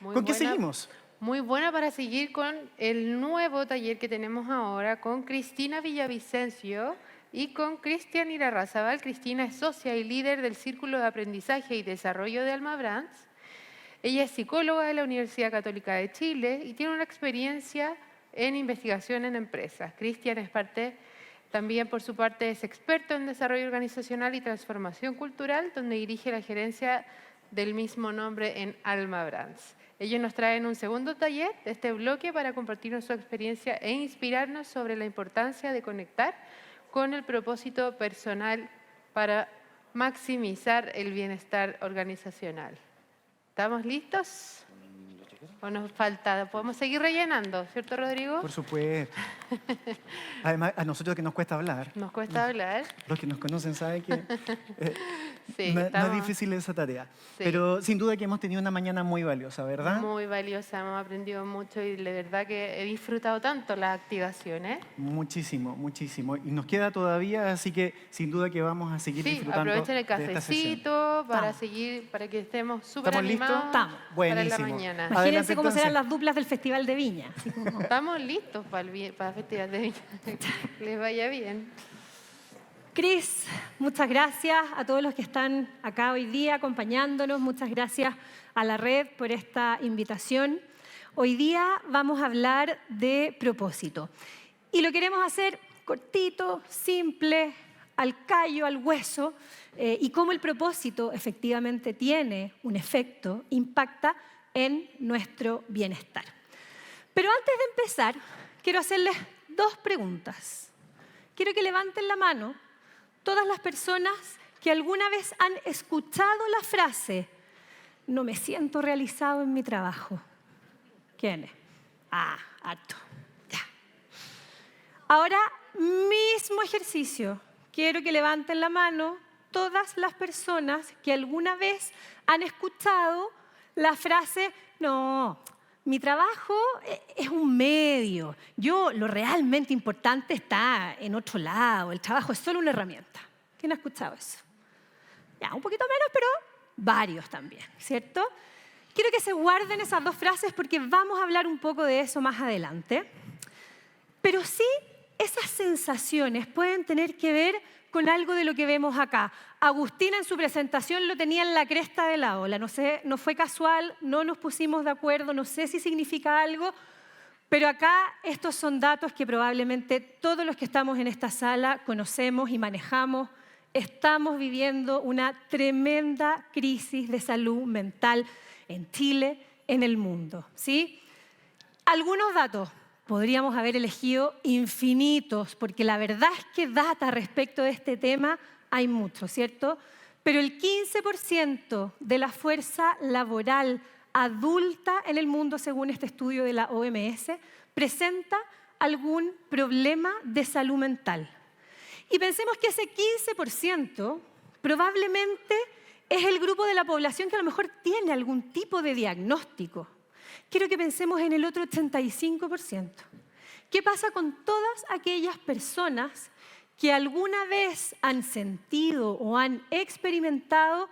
Muy ¿Con qué buena, seguimos? muy buena para seguir con el nuevo taller que tenemos ahora con Cristina Villavicencio y con Cristian Irarrázaval. Cristina es socia y líder del Círculo de Aprendizaje y Desarrollo de Alma Brands. Ella es psicóloga de la Universidad Católica de Chile y tiene una experiencia en investigación en empresas. Cristian es también por su parte es experto en desarrollo organizacional y transformación cultural, donde dirige la gerencia del mismo nombre en Alma Brands. Ellos nos traen un segundo taller de este bloque para compartirnos su experiencia e inspirarnos sobre la importancia de conectar con el propósito personal para maximizar el bienestar organizacional. ¿Estamos listos? ¿O nos falta? ¿Podemos seguir rellenando? ¿Cierto, Rodrigo? Por supuesto. Además, a nosotros que nos cuesta hablar. Nos cuesta hablar. Los que nos conocen saben que Sí, no es difícil esa tarea. Sí. Pero sin duda que hemos tenido una mañana muy valiosa, ¿verdad? Muy valiosa, hemos aprendido mucho y de verdad que he disfrutado tanto las activaciones. Muchísimo, muchísimo. Y nos queda todavía, así que sin duda que vamos a seguir Sí, disfrutando aprovechen el de esta sesión. cafecito para Estamos. seguir, para que estemos súper ¿Estamos listos? animados Estamos. para la Buenísimo. mañana. Adelante, Imagínense cómo serán entonces. las duplas del Festival de Viña. Así como- Estamos listos para el festival de Viña. Que les vaya bien. Cris, muchas gracias a todos los que están acá hoy día acompañándonos. Muchas gracias a la red por esta invitación. Hoy día vamos a hablar de propósito. Y lo queremos hacer cortito, simple, al callo, al hueso, y cómo el propósito efectivamente tiene un efecto, impacta en nuestro bienestar. Pero antes de empezar, quiero hacerles dos preguntas. Quiero que levanten la mano todas las personas que alguna vez han escuchado la frase "no me siento realizado en mi trabajo". ¿Quiénes? Harto. Ya. Ahora, mismo ejercicio. Quiero que levanten la mano todas las personas que alguna vez han escuchado la frase "no, mi trabajo es un medio. Lo realmente importante está en otro lado. El trabajo es solo una herramienta". ¿Quién ha escuchado eso? Ya, un poquito menos, pero varios también, ¿cierto? Quiero que se guarden esas dos frases porque vamos a hablar un poco de eso más adelante. Pero sí, esas sensaciones pueden tener que ver con algo de lo que vemos acá. Agustina en su presentación lo tenía en la cresta de la ola. No sé, no fue casual, no nos pusimos de acuerdo, no sé si significa algo, pero acá estos son datos que probablemente todos los que estamos en esta sala conocemos y manejamos. Estamos viviendo una tremenda crisis de salud mental en Chile, en el mundo, ¿sí? Algunos datos. Podríamos haber elegido infinitos, porque la verdad es que data respecto de este tema hay mucho, ¿cierto? Pero el 15% de la fuerza laboral adulta en el mundo, según este estudio de la OMS, presenta algún problema de salud mental. Y pensemos que ese 15% probablemente es el grupo de la población que a lo mejor tiene algún tipo de diagnóstico. Quiero que pensemos en el otro 85%. ¿Qué pasa con todas aquellas personas que alguna vez han sentido o han experimentado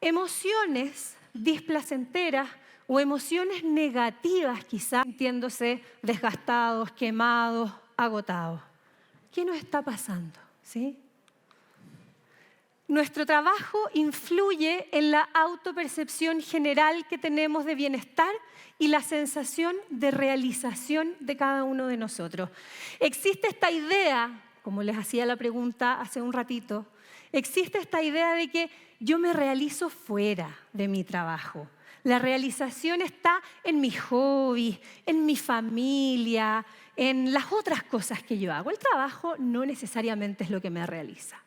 emociones displacenteras o emociones negativas, quizás sintiéndose desgastados, quemados, agotados? ¿Qué nos está pasando? ¿Sí? Nuestro trabajo influye en la autopercepción general que tenemos de bienestar y la sensación de realización de cada uno de nosotros. Existe esta idea, como les hacía la pregunta hace un ratito, existe esta idea de que yo me realizo fuera de mi trabajo. La realización está en mis hobbies, en mi familia, en las otras cosas que yo hago. El trabajo no necesariamente es lo que me realiza.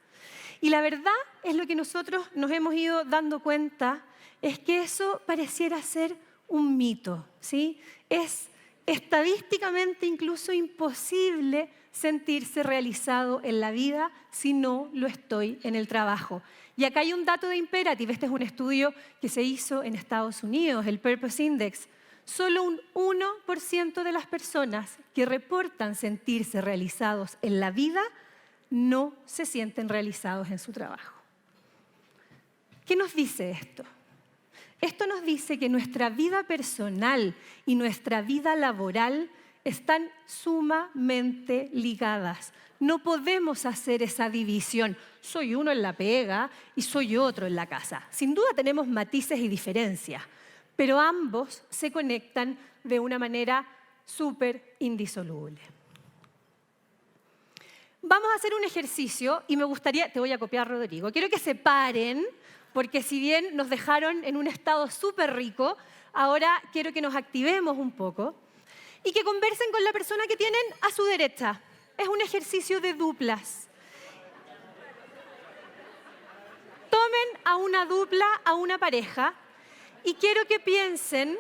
Y la verdad es lo que nosotros nos hemos ido dando cuenta, es que eso pareciera ser un mito, ¿sí? Es estadísticamente incluso imposible sentirse realizado en la vida si no lo estoy en el trabajo. Y acá hay un dato de Imperative, este es un estudio que se hizo en Estados Unidos, el Purpose Index. Solo un 1% de las personas que reportan sentirse realizados en la vida no se sienten realizados en su trabajo. ¿Qué nos dice esto? Esto nos dice que nuestra vida personal y nuestra vida laboral están sumamente ligadas. No podemos hacer esa división. Soy uno en la pega y soy otro en la casa. Sin duda tenemos matices y diferencias, pero ambos se conectan de una manera súper indisoluble. Vamos a hacer un ejercicio y me gustaría, te voy a copiar, Rodrigo, quiero que se paren, porque si bien nos dejaron en un estado súper rico, ahora quiero que nos activemos un poco y que conversen con la persona que tienen a su derecha. Es un ejercicio de duplas. Tomen a una dupla, a una pareja, y quiero que piensen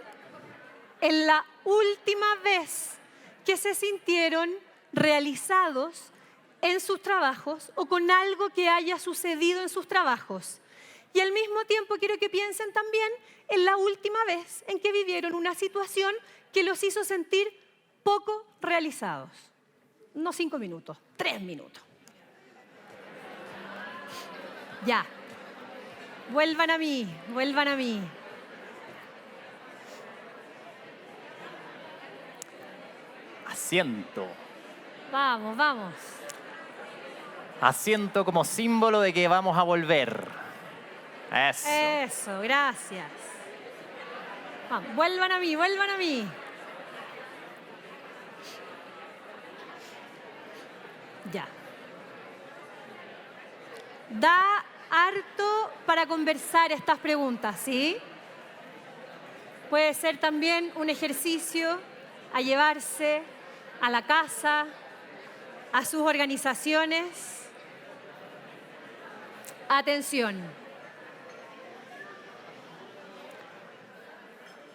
en la última vez que se sintieron realizados en sus trabajos o con algo que haya sucedido en sus trabajos. Y al mismo tiempo quiero que piensen también en la última vez en que vivieron una situación que los hizo sentir poco realizados. No 5 minutos, 3 minutos. Ya. Vuelvan a mí, vuelvan a mí. Asiento. Vamos, vamos. Asiento como símbolo de que vamos a volver. Eso. Eso, gracias. Vamos, vuelvan a mí, vuelvan a mí. Ya. Da harto para conversar estas preguntas, ¿sí? Puede ser también un ejercicio a llevarse a la casa, a sus organizaciones. Atención.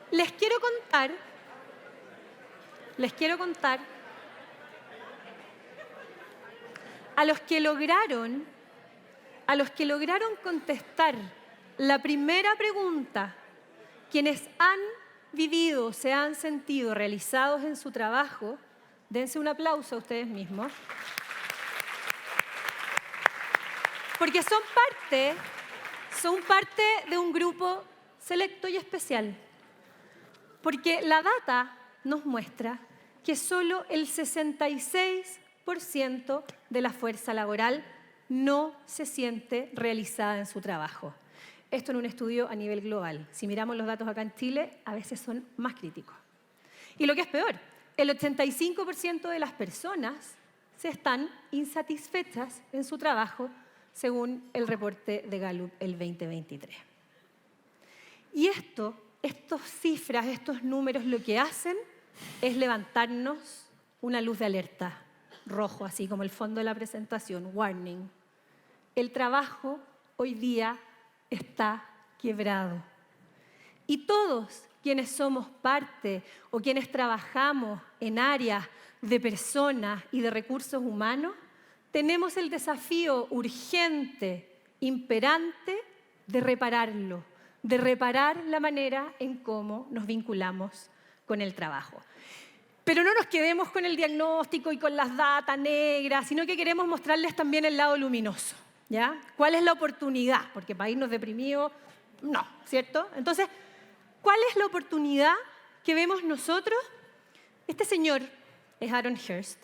Les quiero contar a los que lograron contestar la primera pregunta, quienes han vivido, se han sentido realizados en su trabajo, dense un aplauso a ustedes mismos, porque son parte de un grupo selecto y especial. Porque la data nos muestra que solo el 66% de la fuerza laboral no se siente realizada en su trabajo. Esto en un estudio a nivel global. Si miramos los datos acá en Chile, a veces son más críticos. Y lo que es peor, el 85% de las personas se están insatisfechas en su trabajo, según el reporte de Gallup el 2023. Y estas cifras, estos números, lo que hacen es levantarnos una luz de alerta, rojo, así como el fondo de la presentación, warning. El trabajo hoy día está quebrado. Y todos quienes somos parte o quienes trabajamos en áreas de personas y de recursos humanos, tenemos el desafío urgente, imperante, de repararlo, de reparar la manera en cómo nos vinculamos con el trabajo. Pero no nos quedemos con el diagnóstico y con las datas negras, sino que queremos mostrarles también el lado luminoso, ¿ya? ¿Cuál es la oportunidad? Porque para irnos deprimidos, no, ¿cierto? Entonces, ¿cuál es la oportunidad que vemos nosotros? Este señor es Aaron Hurst.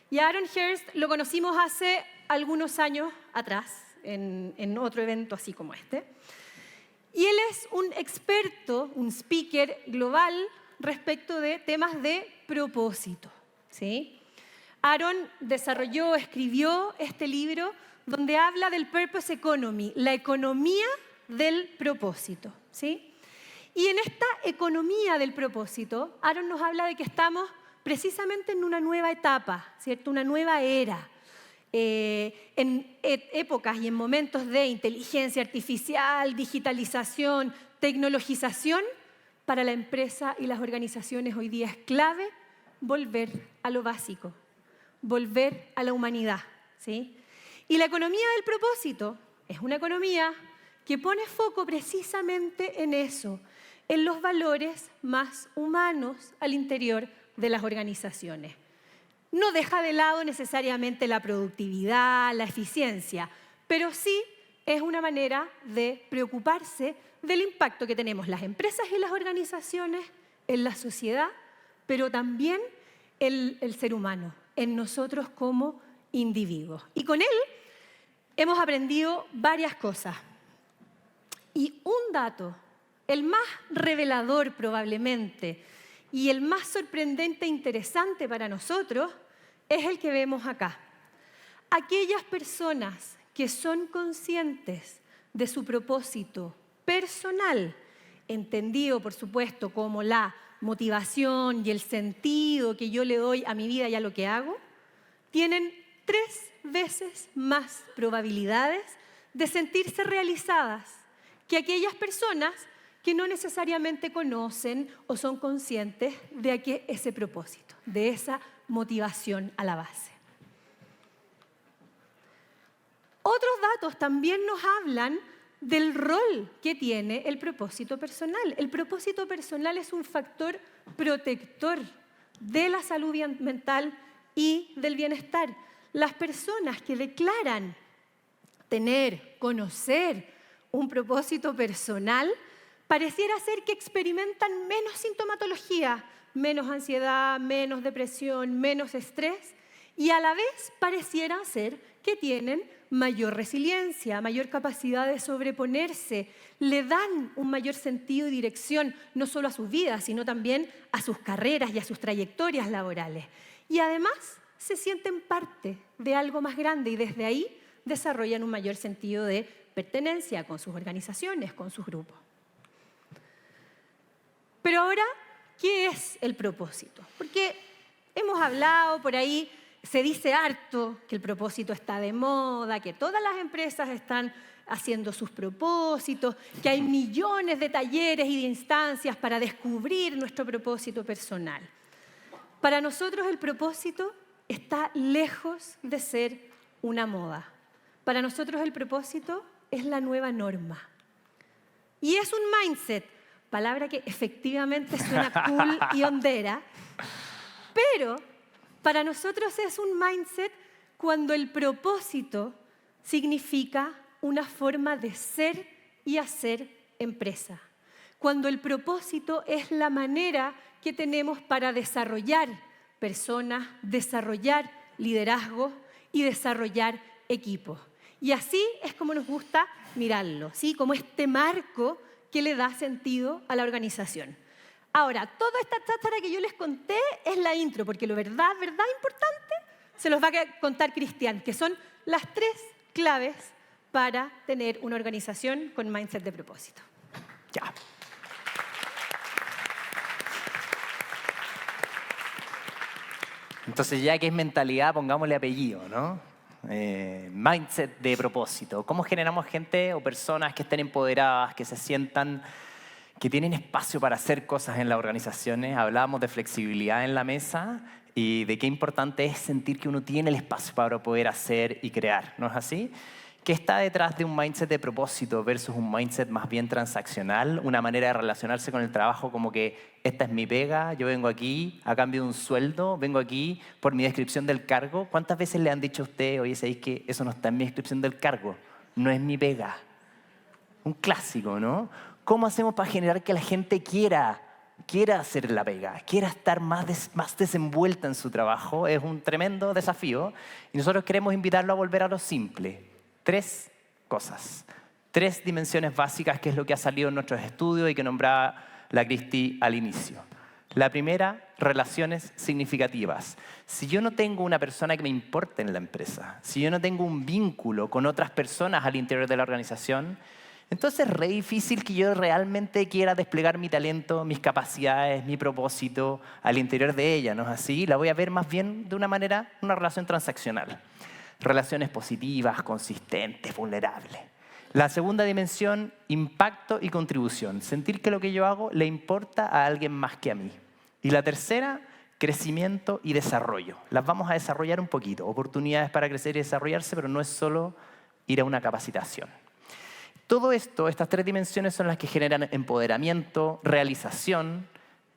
Y a Aaron Hurst lo conocimos hace algunos años atrás, en otro evento así como este. Y él es un experto, un speaker global respecto de temas de propósito, ¿sí? Aaron escribió este libro donde habla del Purpose Economy, la economía del propósito, ¿sí? Y en esta economía del propósito, Aaron nos habla de que estamos precisamente en una nueva etapa, ¿cierto? Una nueva era. En épocas y en momentos de inteligencia artificial, digitalización, tecnologización, para la empresa y las organizaciones hoy día es clave volver a lo básico, volver a la humanidad, ¿sí? Y la economía del propósito es una economía que pone foco precisamente en eso, en los valores más humanos al interior de las organizaciones. No deja de lado necesariamente la productividad, la eficiencia, pero sí es una manera de preocuparse del impacto que tenemos las empresas y las organizaciones en la sociedad, pero también en el ser humano, en nosotros como individuos. Y con él hemos aprendido varias cosas. Y un dato, el más revelador probablemente y el más sorprendente e interesante para nosotros, es el que vemos acá. Aquellas personas que son conscientes de su propósito personal, entendido por supuesto como la motivación y el sentido que yo le doy a mi vida y a lo que hago, tienen 3 veces más probabilidades de sentirse realizadas que aquellas personas que no necesariamente conocen o son conscientes de ese propósito, de esa motivación a la base. Otros datos también nos hablan del rol que tiene el propósito personal. El propósito personal es un factor protector de la salud mental y del bienestar. Las personas que declaran conocer un propósito personal, pareciera ser que experimentan menos sintomatología, menos ansiedad, menos depresión, menos estrés, y a la vez parecieran ser que tienen mayor resiliencia, mayor capacidad de sobreponerse, le dan un mayor sentido y dirección no solo a sus vidas, sino también a sus carreras y a sus trayectorias laborales. Y además se sienten parte de algo más grande y desde ahí desarrollan un mayor sentido de pertenencia con sus organizaciones, con sus grupos. Pero ahora, ¿qué es el propósito? Porque hemos hablado por ahí, se dice harto que el propósito está de moda, que todas las empresas están haciendo sus propósitos, que hay millones de talleres y de instancias para descubrir nuestro propósito personal. Para nosotros el propósito está lejos de ser una moda. Para nosotros el propósito es la nueva norma. Y es un mindset, palabra que efectivamente suena cool y hondera, pero para nosotros es un mindset cuando el propósito significa una forma de ser y hacer empresa. Cuando el propósito es la manera que tenemos para desarrollar personas, desarrollar liderazgo y desarrollar equipos. Y así es como nos gusta mirarlo, ¿sí? Como este marco que le da sentido a la organización. Ahora, toda esta cháchara que yo les conté es la intro, porque lo verdad importante se los va a contar Cristian, que son las 3 claves para tener una organización con mindset de propósito. Ya. Entonces, ya que es mentalidad, pongámosle apellido, ¿no? Mindset de propósito. ¿Cómo generamos gente o personas que estén empoderadas, que se sientan, que tienen espacio para hacer cosas en las organizaciones? Hablábamos de flexibilidad en la mesa y de qué importante es sentir que uno tiene el espacio para poder hacer y crear, ¿no es así? ¿Qué está detrás de un mindset de propósito versus un mindset más bien transaccional? Una manera de relacionarse con el trabajo como que esta es mi pega, yo vengo aquí a cambio de un sueldo, vengo aquí por mi descripción del cargo. ¿Cuántas veces le han dicho a usted, oye, sabéis que eso no está en mi descripción del cargo? No es mi pega. Un clásico, ¿no? ¿Cómo hacemos para generar que la gente quiera hacer la pega, quiera estar más desenvuelta en su trabajo? Es un tremendo desafío y nosotros queremos invitarlo a volver a lo simple. 3 cosas, 3 dimensiones básicas, que es lo que ha salido en nuestros estudios y que nombraba la Cristi al inicio. La primera, relaciones significativas. Si yo no tengo una persona que me importe en la empresa, si yo no tengo un vínculo con otras personas al interior de la organización, entonces es re difícil que yo realmente quiera desplegar mi talento, mis capacidades, mi propósito al interior de ella, ¿no es así? La voy a ver más bien de una manera, una relación transaccional. Relaciones positivas, consistentes, vulnerables. La segunda dimensión, impacto y contribución. Sentir que lo que yo hago le importa a alguien más que a mí. Y la tercera, crecimiento y desarrollo. Las vamos a desarrollar un poquito. Oportunidades para crecer y desarrollarse, pero no es solo ir a una capacitación. Todo esto, estas 3 dimensiones son las que generan empoderamiento, realización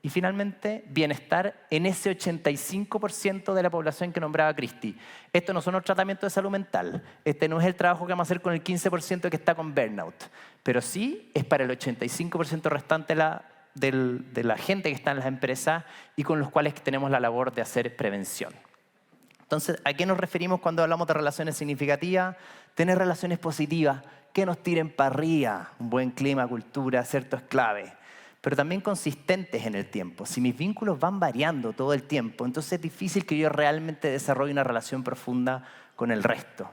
Y finalmente, bienestar en ese 85% de la población que nombraba Cristi. Esto no son los tratamientos de salud mental. Este no es el trabajo que vamos a hacer con el 15% que está con burnout. Pero sí es para el 85% restante de la gente que está en las empresas y con los cuales tenemos la labor de hacer prevención. Entonces, ¿a qué nos referimos cuando hablamos de relaciones significativas? Tener relaciones positivas, que nos tiren para arriba. Un buen clima, cultura, ¿cierto? Es clave. Pero también consistentes en el tiempo. Si mis vínculos van variando todo el tiempo, entonces es difícil que yo realmente desarrolle una relación profunda con el resto.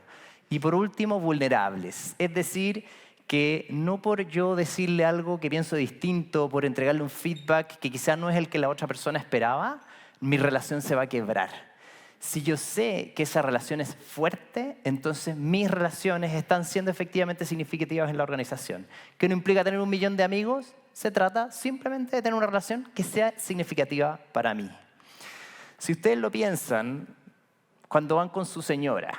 Y por último, vulnerables. Es decir, que no por yo decirle algo que pienso distinto, por entregarle un feedback que quizás no es el que la otra persona esperaba, mi relación se va a quebrar. Si yo sé que esa relación es fuerte, entonces mis relaciones están siendo efectivamente significativas en la organización. ¿Qué no implica tener 1 millón de amigos? Se trata simplemente de tener una relación que sea significativa para mí. Si ustedes lo piensan, cuando van con su señora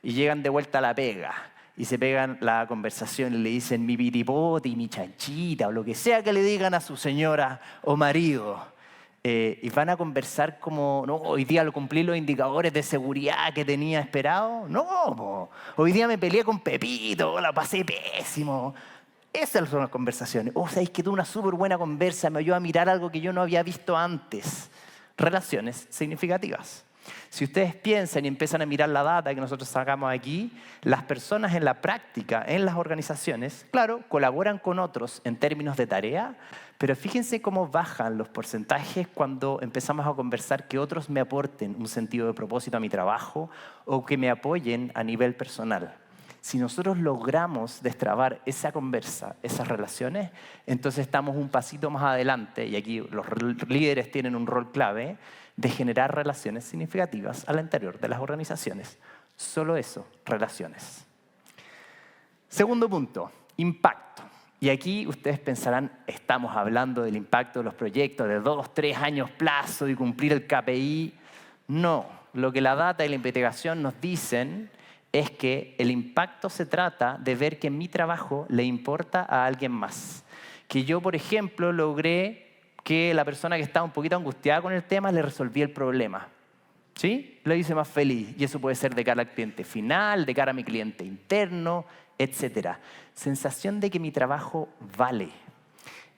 y llegan de vuelta a la pega y se pegan la conversación y le dicen mi piripoti, mi chanchita o lo que sea que le digan a su señora o marido, y van a conversar como, no, hoy día lo cumplí los indicadores de seguridad que tenía esperado. No, hoy día me peleé con Pepito, la pasé pésimo. Esas son las conversaciones. Sabéis que tuve una súper buena conversa, me ayudó a mirar algo que yo no había visto antes. Relaciones significativas. Si ustedes piensan y empiezan a mirar la data que nosotros sacamos aquí, las personas en la práctica, en las organizaciones, claro, colaboran con otros en términos de tarea, pero fíjense cómo bajan los porcentajes cuando empezamos a conversar que otros me aporten un sentido de propósito a mi trabajo o que me apoyen a nivel personal. Si nosotros logramos destrabar esa conversa, esas relaciones, entonces estamos un pasito más adelante, y aquí los líderes tienen un rol clave, de generar relaciones significativas al interior de las organizaciones. Solo eso, relaciones. Segundo punto, impacto. Y aquí ustedes pensarán, estamos hablando del impacto de los proyectos de 2, 3 años plazo y cumplir el KPI. No, lo que la data y la investigación nos dicen es que el impacto se trata de ver que mi trabajo le importa a alguien más. Que yo, por ejemplo, logré que la persona que estaba un poquito angustiada con el tema le resolví el problema. ¿Sí? Lo hice más feliz. Y eso puede ser de cara al cliente final, de cara a mi cliente interno, etc. Sensación de que mi trabajo vale.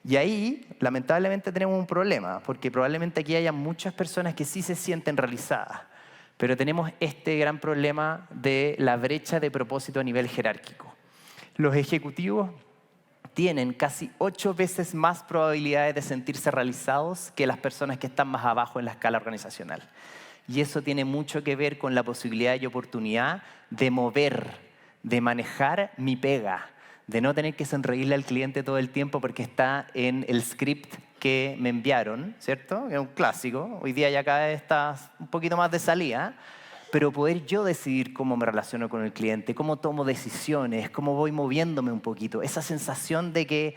Y ahí, lamentablemente, tenemos un problema, porque probablemente aquí haya muchas personas que sí se sienten realizadas. Pero tenemos este gran problema de la brecha de propósito a nivel jerárquico. Los ejecutivos tienen casi 8 veces más probabilidades de sentirse realizados que las personas que están más abajo en la escala organizacional. Y eso tiene mucho que ver con la posibilidad y oportunidad de mover, de manejar mi pega, de no tener que sonreírle al cliente todo el tiempo porque está en el script que me enviaron, ¿cierto? Es un clásico. Hoy día ya cada vez está un poquito más de salida. Pero poder yo decidir cómo me relaciono con el cliente, cómo tomo decisiones, cómo voy moviéndome un poquito. Esa sensación de que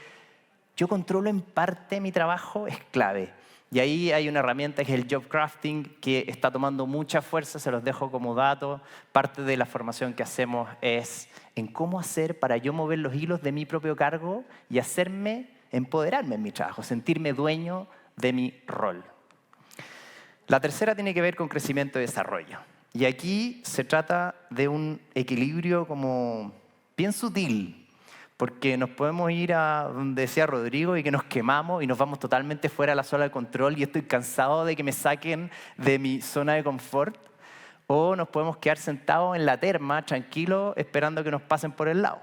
yo controlo en parte mi trabajo es clave. Y ahí hay una herramienta que es el job crafting, que está tomando mucha fuerza, se los dejo como dato. Parte de la formación que hacemos es en cómo hacer para yo mover los hilos de mi propio cargo y empoderarme en mi trabajo, sentirme dueño de mi rol. La tercera tiene que ver con crecimiento y desarrollo. Y aquí se trata de un equilibrio como bien sutil, porque nos podemos ir a donde decía Rodrigo y que nos quemamos y nos vamos totalmente fuera de la zona de control y estoy cansado de que me saquen de mi zona de confort, o nos podemos quedar sentados en la terma, tranquilos, esperando que nos pasen por el lado.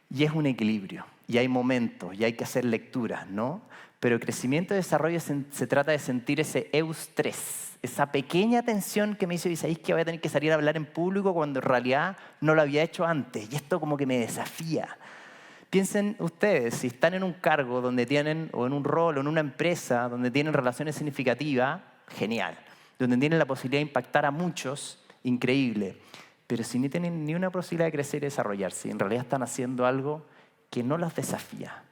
Y es un equilibrio, y hay momentos, y hay que hacer lecturas, ¿no? Pero crecimiento y desarrollo se trata de sentir ese eustrés, esa pequeña tensión que me hizo, ¿sabéis que voy a tener que salir a hablar en público cuando en realidad no lo había hecho antes? Y esto como que me desafía. Piensen ustedes, si están en un cargo donde tienen, o en un rol, o en una empresa donde tienen relaciones significativas, genial. Donde tienen la posibilidad de impactar a muchos, increíble. Pero si no tienen ni una posibilidad de crecer y desarrollarse, en realidad están haciendo algo que no los desafía.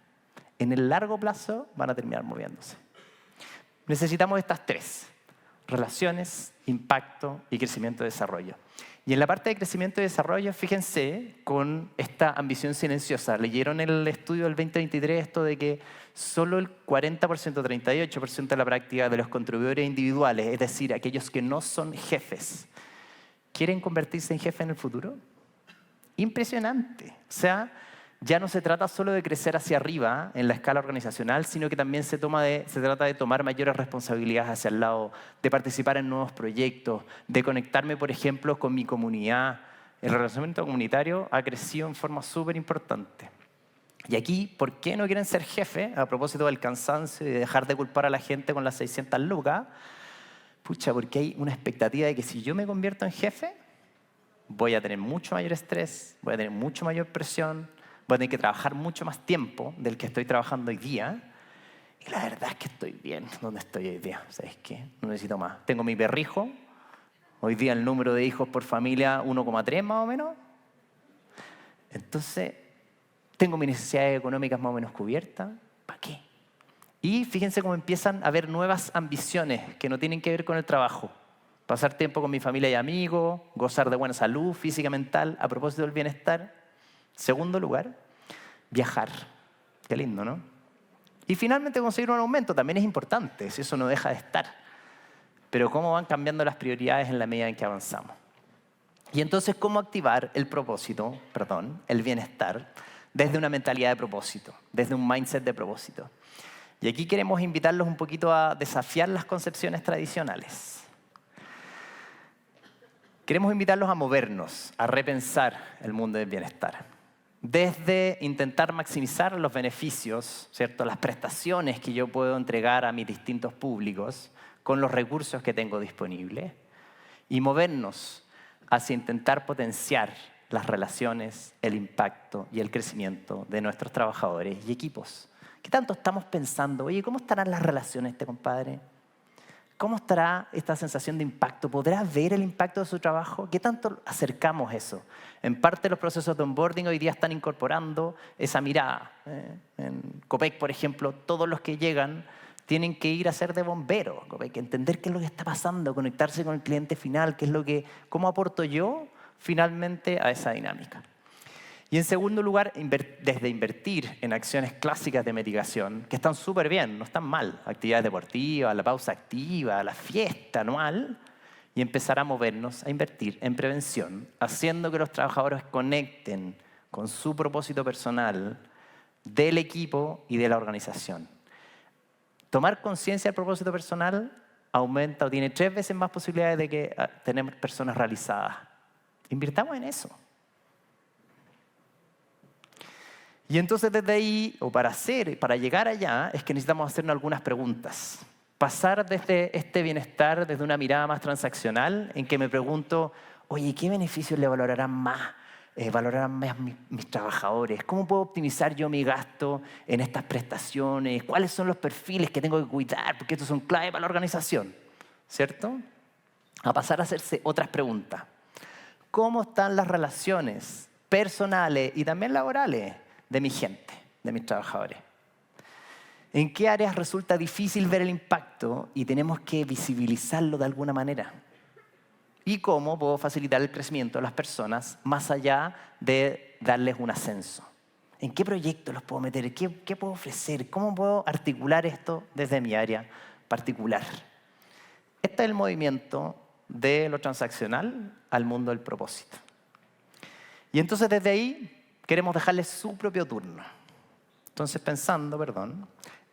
En el largo plazo van a terminar moviéndose. Necesitamos estas 3. Relaciones, impacto y crecimiento y desarrollo. Y en la parte de crecimiento y desarrollo, fíjense con esta ambición silenciosa. Leyeron el estudio del 2023 esto de que solo el 40%, 38% de la práctica de los contribuidores individuales, es decir, aquellos que no son jefes, quieren convertirse en jefe en el futuro. Impresionante. O sea, ya no se trata solo de crecer hacia arriba en la escala organizacional, sino que también se trata de tomar mayores responsabilidades hacia el lado, de participar en nuevos proyectos, de conectarme, por ejemplo, con mi comunidad. El relacionamiento comunitario ha crecido en forma súper importante. Y aquí, ¿por qué no quieren ser jefe? A propósito del cansancio y de dejar de culpar a la gente con las 600 lucas. Pucha, porque hay una expectativa de que si yo me convierto en jefe, voy a tener mucho mayor estrés, voy a tener mucho mayor presión, voy a tener que trabajar mucho más tiempo del que estoy trabajando hoy día. Y la verdad es que estoy bien donde estoy hoy día. ¿Sabes qué? No necesito más. Tengo mi perrijo. Hoy día el número de hijos por familia 1,3 más o menos. Entonces, tengo mis necesidades económicas más o menos cubiertas. ¿Para qué? Y fíjense cómo empiezan a haber nuevas ambiciones que no tienen que ver con el trabajo. Pasar tiempo con mi familia y amigos, gozar de buena salud física y mental, a propósito del bienestar. Segundo lugar, viajar. Qué lindo, ¿no? Y finalmente conseguir un aumento también es importante, si eso no deja de estar. Pero cómo van cambiando las prioridades en la medida en que avanzamos. Y entonces, ¿cómo activar el bienestar, desde una mentalidad de propósito, desde un mindset de propósito? Y aquí queremos invitarlos un poquito a desafiar las concepciones tradicionales. Queremos invitarlos a movernos, a repensar el mundo del bienestar. Desde intentar maximizar los beneficios, ¿cierto? Las prestaciones que yo puedo entregar a mis distintos públicos con los recursos que tengo disponibles, y movernos hacia intentar potenciar las relaciones, el impacto y el crecimiento de nuestros trabajadores y equipos. ¿Qué tanto estamos pensando? Oye, ¿cómo estarán las relaciones este compadre? ¿Cómo estará esta sensación de impacto? ¿Podrá ver el impacto de su trabajo? ¿Qué tanto acercamos eso? En parte los procesos de onboarding hoy día están incorporando esa mirada. En Copec, por ejemplo, todos los que llegan tienen que ir a ser de bombero, Copec, entender qué es lo que está pasando, conectarse con el cliente final, cómo aporto yo finalmente a esa dinámica. Y en segundo lugar, desde invertir en acciones clásicas de mitigación, que están súper bien, no están mal, actividades deportivas, la pausa activa, la fiesta anual, y empezar a movernos, a invertir en prevención, haciendo que los trabajadores conecten con su propósito personal del equipo y de la organización. Tomar conciencia del propósito personal aumenta o tiene 3 veces más posibilidades de que tenemos personas realizadas. Invirtamos en eso. Y entonces desde ahí, o para llegar allá, es que necesitamos hacernos algunas preguntas. Pasar desde este bienestar, desde una mirada más transaccional, en que me pregunto, oye, ¿qué beneficios le valorarán más mis trabajadores? ¿Cómo puedo optimizar yo mi gasto en estas prestaciones? ¿Cuáles son los perfiles que tengo que cuidar? Porque estos son clave para la organización, ¿cierto? A pasar a hacerse otras preguntas. ¿Cómo están las relaciones personales y también laborales de mi gente, de mis trabajadores? ¿En qué áreas resulta difícil ver el impacto y tenemos que visibilizarlo de alguna manera? ¿Y cómo puedo facilitar el crecimiento de las personas más allá de darles un ascenso? ¿En qué proyectos los puedo meter? ¿Qué puedo ofrecer? ¿Cómo puedo articular esto desde mi área particular? Este es el movimiento de lo transaccional al mundo del propósito. Y entonces desde ahí queremos dejarles su propio turno. Entonces pensando,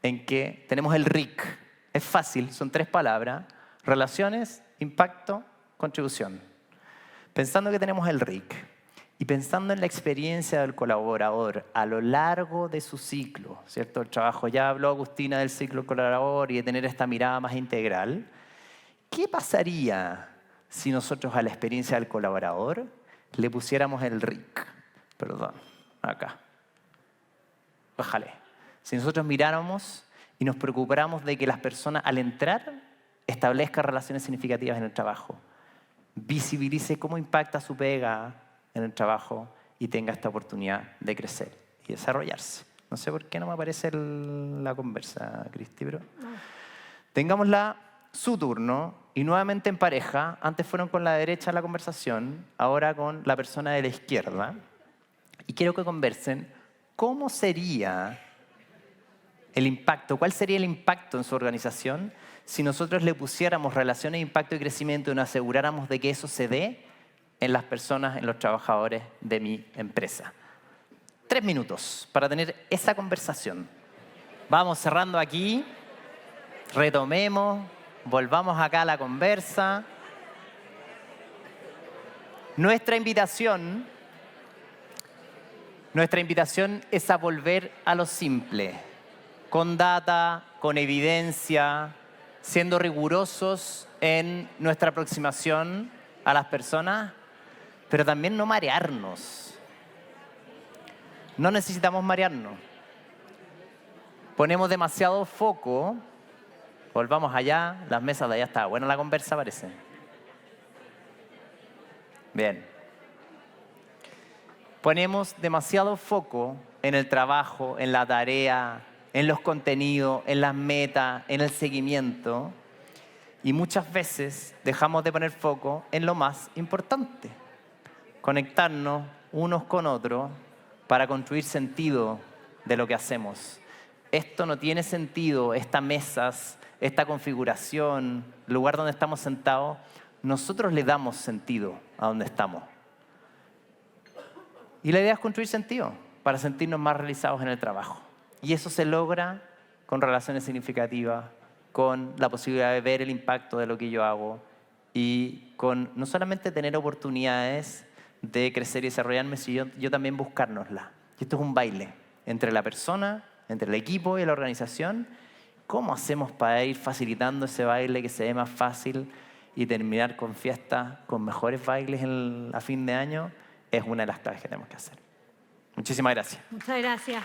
en que tenemos el RIC. Es fácil, son 3 palabras. Relaciones, impacto, contribución. Pensando que tenemos el RIC y pensando en la experiencia del colaborador a lo largo de su ciclo, ¿cierto? El trabajo, ya habló Agustina del ciclo colaborador y de tener esta mirada más integral. ¿Qué pasaría si nosotros a la experiencia del colaborador le pusiéramos el RIC? Acá. Bájale. Si nosotros miráramos y nos preocupáramos de que las personas al entrar establezcan relaciones significativas en el trabajo, visibilice cómo impacta su pega en el trabajo y tenga esta oportunidad de crecer y desarrollarse. No sé por qué no me aparece la conversa, Cristi, pero tengámosla su turno y nuevamente en pareja. Antes fueron con la derecha en la conversación, ahora con la persona de la izquierda. Y quiero que conversen cómo sería el impacto, cuál sería el impacto en su organización si nosotros le pusiéramos relaciones de impacto y crecimiento y nos aseguráramos de que eso se dé en las personas, en los trabajadores de mi empresa. 3 minutos para tener esa conversación. Vamos cerrando aquí, retomemos, volvamos acá a la conversa. Nuestra invitación es a volver a lo simple, con data, con evidencia, siendo rigurosos en nuestra aproximación a las personas, pero también no marearnos. No necesitamos marearnos. Ponemos demasiado foco. Volvamos allá, las mesas de allá está buena la conversa, parece. Bien. Ponemos demasiado foco en el trabajo, en la tarea, en los contenidos, en las metas, en el seguimiento. Y muchas veces dejamos de poner foco en lo más importante. Conectarnos unos con otros para construir sentido de lo que hacemos. Esto no tiene sentido, estas mesas, esta configuración, el lugar donde estamos sentados, nosotros le damos sentido a donde estamos. Y la idea es construir sentido para sentirnos más realizados en el trabajo. Y eso se logra con relaciones significativas, con la posibilidad de ver el impacto de lo que yo hago y con no solamente tener oportunidades de crecer y desarrollarme, sino yo también buscárnosla. Y esto es un baile entre la persona, entre el equipo y la organización. ¿Cómo hacemos para ir facilitando ese baile que se ve más fácil y terminar con fiestas, con mejores bailes a fin de año? Es una de las claves que tenemos que hacer. Muchísimas gracias. Muchas gracias.